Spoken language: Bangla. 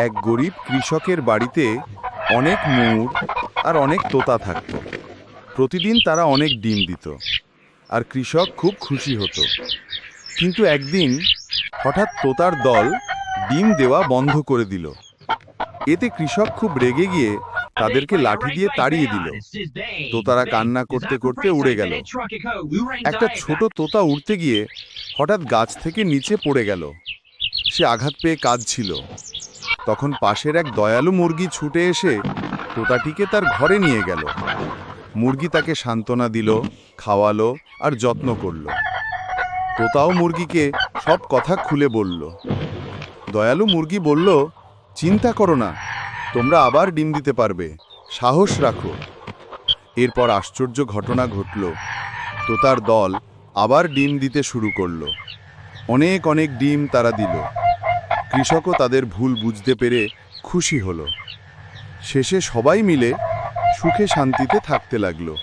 এক গরিব কৃষকের বাড়িতে অনেক ময়ূর আর অনেক তোতা থাকত। প্রতিদিন তারা অনেক ডিম দিত আর কৃষক খুব খুশি হতো। কিন্তু একদিন হঠাৎ তোতার দল ডিম দেওয়া বন্ধ করে দিল। এতে কৃষক খুব রেগে গিয়ে তাদেরকে লাঠি দিয়ে তাড়িয়ে দিল। তোতারা কান্না করতে করতে উড়ে গেল। একটা ছোট তোতা উড়তে গিয়ে হঠাৎ গাছ থেকে নিচে পড়ে গেল। সে আঘাত পেয়ে কাঁদছিল। তখন পাশের এক দয়ালু মুরগি ছুটে এসে তোতাটিকে তার ঘরে নিয়ে গেল। মুরগি তাকে সান্ত্বনা দিল, খাওয়ালো আর যত্ন করল। তোতাও মুরগিকে সব কথা খুলে বলল। দয়ালু মুরগি বলল, চিন্তা করো না, তোমরা আবার ডিম দিতে পারবে, সাহস রাখো। এরপর আশ্চর্য ঘটনা ঘটল। তোতার দল আবার ডিম দিতে শুরু করলো। অনেক অনেক ডিম তারা দিল। কৃষকও তাদের ভুল বুঝতে পেরে খুশি হলো। শেষে সবাই মিলে সুখে শান্তিতে থাকতে লাগলো।